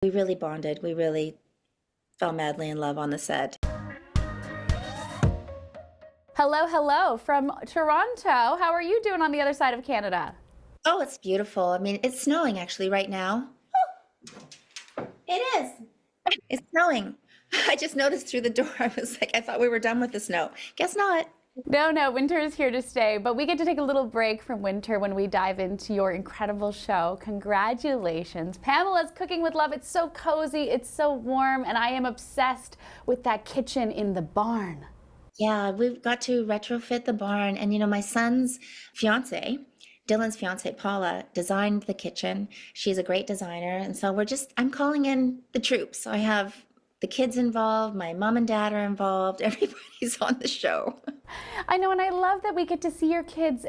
We really bonded. We really fell madly in love on the set. Hello, hello from Toronto. How are you doing on the other side of Canada? Oh, it's beautiful. I mean, it's snowing actually right now. It is. It's snowing. I just noticed through the door. I was like, I thought we were done with the snow. Guess not. No, no, winter is here to stay, but we get to take a little break from winter when we dive into your incredible show. Congratulations. Pamela's Cooking with Love. It's so cozy, it's so warm, and I am obsessed with that kitchen in the barn. Yeah, we've got to retrofit the barn. And my son's fiance, Dylan's fiance, Paula, designed the kitchen. She's a great designer. And so I'm calling in the troops. So I have the kids involved, my mom and dad are involved, everybody's on the show. I know, and I love that we get to see your kids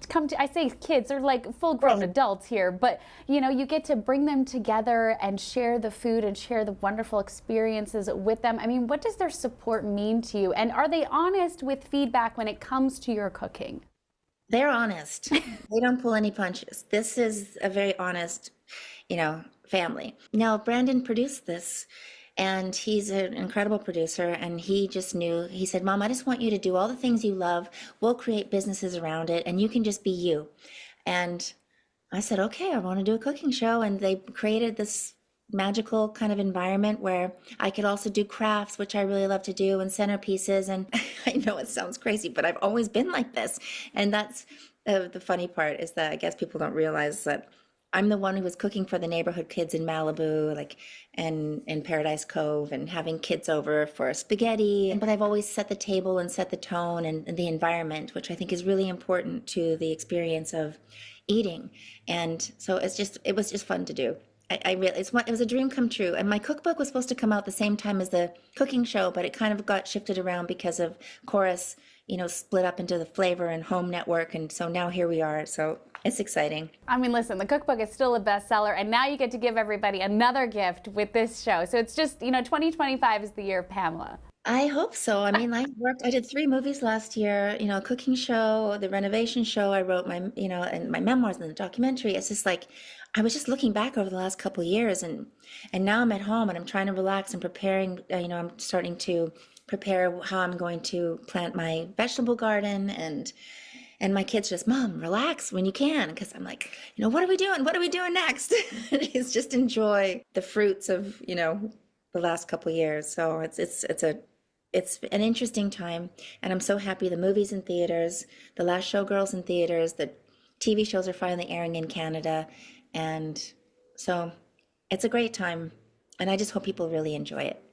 come to, I say kids, they're like full-grown adults here, but you get to bring them together and share the food and share the wonderful experiences with them. I mean, what does their support mean to you? And are they honest with feedback when it comes to your cooking? They're honest. They don't pull any punches. This is a very honest, family. Now, Brandon produced this. And he's an incredible producer, and he just knew, he said, Mom, I just want you to do all the things you love. We'll create businesses around it, and you can just be you. And I said, okay, I want to do a cooking show. And they created this magical kind of environment where I could also do crafts, which I really love to do, and centerpieces. And I know it sounds crazy, but I've always been like this. And that's the funny part, is that I guess people don't realize that I'm the one who was cooking for the neighborhood kids in Malibu, and in Paradise Cove, and having kids over for spaghetti. But I've always set the table and set the tone and the environment, which I think is really important to the experience of eating. And so it was just fun to do. It was a dream come true. And my cookbook was supposed to come out the same time as the cooking show, but it kind of got shifted around because of Chorus, split up into the Flavor and Home Network. And so now here we are. So it's exciting. I mean, listen, the cookbook is still a bestseller, and now you get to give everybody another gift with this show. So it's just, 2025 is the year of Pamela. I hope so. I mean, I did 3 movies last year, a cooking show, the renovation show. I wrote and my memoirs and the documentary. It's just like, I was just looking back over the last couple of years, and now I'm at home and I'm trying to relax and preparing, I'm starting to prepare how I'm going to plant my vegetable garden, and my kids just, Mom, relax when you can, because I'm like, what are we doing? What are we doing next? It's just enjoy the fruits of, the last couple of years. So it's an interesting time, and I'm so happy the movie's in theaters, the Last Showgirl's in theaters, the TV shows are finally airing in Canada, and so it's a great time, and I just hope people really enjoy it.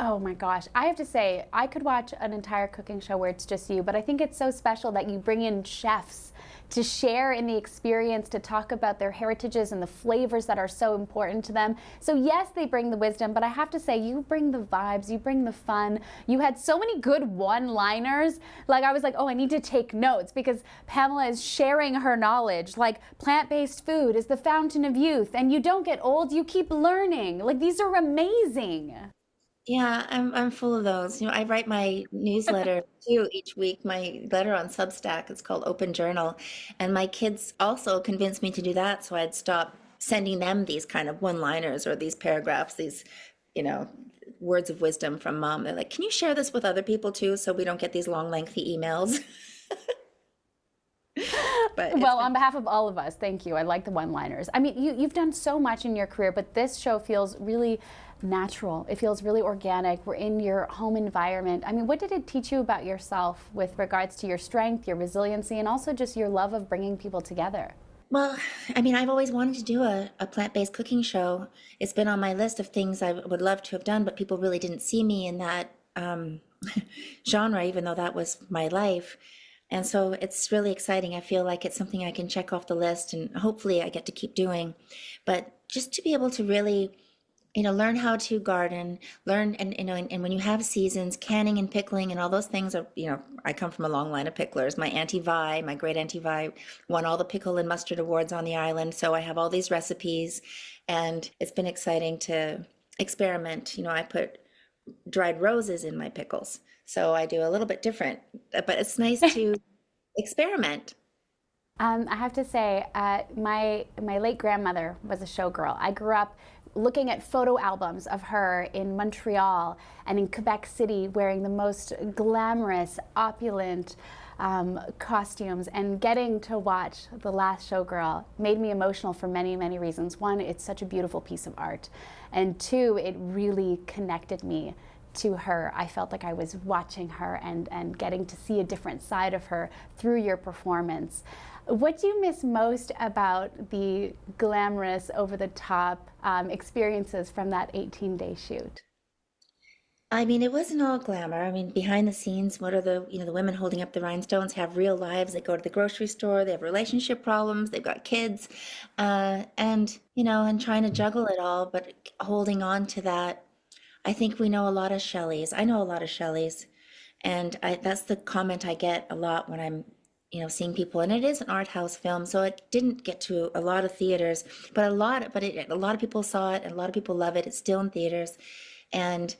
Oh my gosh. I have to say, I could watch an entire cooking show where it's just you, but I think it's so special that you bring in chefs to share in the experience, to talk about their heritages and the flavors that are so important to them. So yes, they bring the wisdom, but I have to say, you bring the vibes, you bring the fun. You had so many good one-liners. Like, I was like, oh, I need to take notes, because Pamela is sharing her knowledge. Like, plant-based food is the fountain of youth, and you don't get old, you keep learning. Like, these are amazing. Yeah, I'm full of those. I write my newsletter too each week, my letter on Substack. It's called Open Journal. And my kids also convinced me to do that, so I'd stop sending them these kind of one-liners or these paragraphs, these, words of wisdom from Mom. They're like, can you share this with other people too, so we don't get these long, lengthy emails? Well, on behalf of all of us, thank you. I like the one-liners. I mean, you've done so much in your career, but this show feels really natural. It feels really organic. We're in your home environment. I mean, what did it teach you about yourself with regards to your strength, your resiliency, and also just your love of bringing people together? Well, I mean, I've always wanted to do a plant-based cooking show. It's been on my list of things I would love to have done, but people really didn't see me in that genre, even though that was my life. And so it's really exciting. I feel like it's something I can check off the list, and hopefully I get to keep doing. But just to be able to really, learn how to garden, learn, and when you have seasons, canning and pickling and all those things are, I come from a long line of picklers. My Auntie Vi, my great Auntie Vi, won all the pickle and mustard awards on the island. So I have all these recipes, and it's been exciting to experiment. I put dried roses in my pickles. So I do a little bit different, but it's nice to experiment. I have to say, my late grandmother was a showgirl. I grew up looking at photo albums of her in Montreal and in Quebec City wearing the most glamorous, opulent costumes, and getting to watch The Last Showgirl made me emotional for many, many reasons. One, it's such a beautiful piece of art. And two, it really connected me to her. I felt like I was watching her and getting to see a different side of her through your performance. What do you miss most about the glamorous, over-the-top experiences from that 18-day shoot? I mean, it wasn't all glamour. I mean, behind the scenes, what are the women holding up the rhinestones have real lives. They go to the grocery store, they have relationship problems, they've got kids, and trying to juggle it all, but holding on to that. I think we know a lot of Shelleys. I know a lot of Shelleys, and that's the comment I get a lot when I'm, seeing people. And it is an art house film, so it didn't get to a lot of theaters, but a lot of people saw it, and a lot of people love it. It's still in theaters, and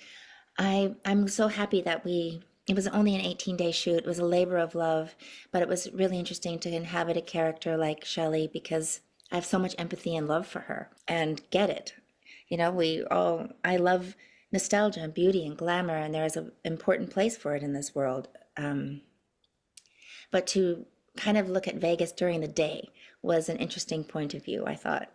I'm so happy that it was only an 18-day shoot. It was a labor of love, but it was really interesting to inhabit a character like Shelley because I have so much empathy and love for her and get it. I love nostalgia and beauty and glamour, and there is an important place for it in this world. But to kind of look at Vegas during the day was an interesting point of view, I thought.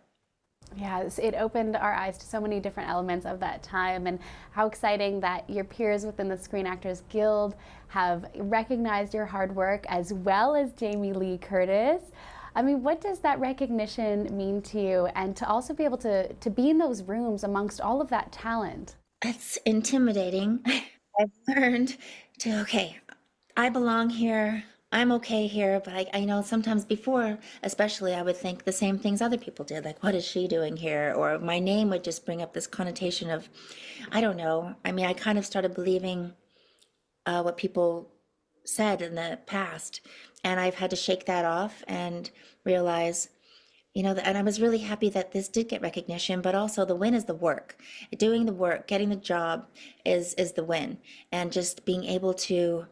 Yes, it opened our eyes to so many different elements of that time, and how exciting that your peers within the Screen Actors Guild have recognized your hard work as well as Jamie Lee Curtis. I mean, what does that recognition mean to you, and to also be able to be in those rooms amongst all of that talent? It's intimidating. I've learned okay, I belong here. I'm okay here, but I know sometimes before, especially, I would think the same things other people did, like, what is she doing here? Or my name would just bring up this connotation of, I don't know. I mean, I kind of started believing what people said in the past, and I've had to shake that off and realize, and I was really happy that this did get recognition, but also the win is the work. Doing the work, getting the job is the win, and just being able to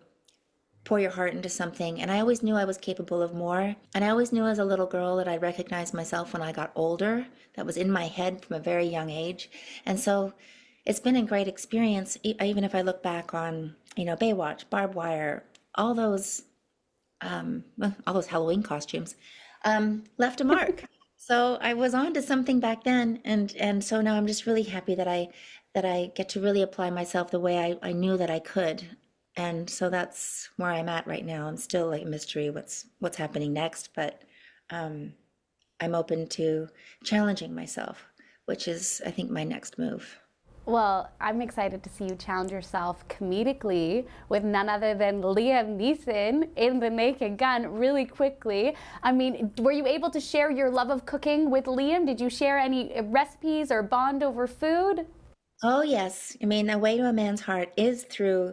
pour your heart into something. And I always knew I was capable of more. And I always knew as a little girl that I recognized myself when I got older. That was in my head from a very young age. And so it's been a great experience, even if I look back on, Baywatch, Barbed Wire, all those Halloween costumes, left a mark. So I was on to something back then. And so now I'm just really happy that I get to really apply myself the way I knew that I could. And so that's where I'm at right now. I'm still like a mystery what's happening next, but I'm open to challenging myself, which is, I think, my next move. Well, I'm excited to see you challenge yourself comedically with none other than Liam Neeson in The Naked Gun really quickly. I mean, were you able to share your love of cooking with Liam? Did you share any recipes or bond over food? Oh, yes. I mean, the way to a man's heart is through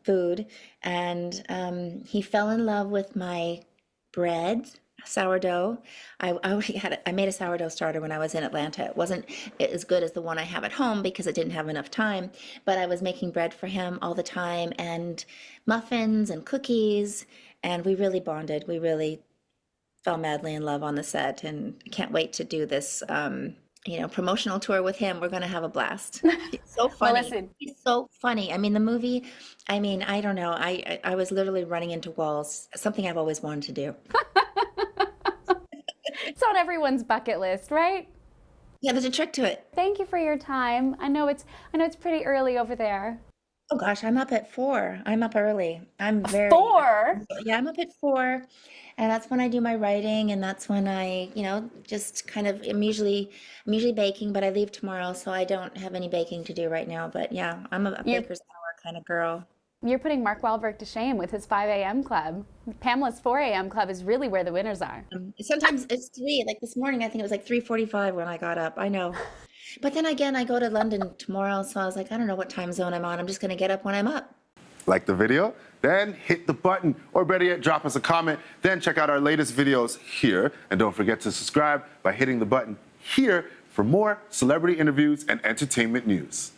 food. And he fell in love with my bread, sourdough. I made a sourdough starter when I was in Atlanta. It wasn't as good as the one I have at home because it didn't have enough time, but I was making bread for him all the time, and muffins and cookies, and we really bonded. We really fell madly in love on the set, and can't wait to do this promotional tour with him. We're going to have a blast. He's so funny. Well, listen. He's so funny. I mean, the movie, I don't know. I was literally running into walls, something I've always wanted to do. It's on everyone's bucket list, right? Yeah, there's a trick to it. Thank you for your time. I know it's pretty early over there. Oh gosh, I'm up at 4. I'm up early. I'm very 4? Yeah, I'm up at 4, and that's when I do my writing, and that's when I, just kind of I'm usually baking, but I leave tomorrow, so I don't have any baking to do right now. But yeah, I'm a baker's hour kind of girl. You're putting Mark Wahlberg to shame with his 5 a.m. club. Pamela's 4 a.m. club is really where the winners are. Sometimes it's 3. Like this morning, I think it was like 3:45 when I got up. I know. But then again, I go to London tomorrow, so I was like, I don't know what time zone I'm on. I'm just going to get up when I'm up. Like the video? Then hit the button, or better yet, drop us a comment. Then check out our latest videos here. And don't forget to subscribe by hitting the button here for more celebrity interviews and entertainment news.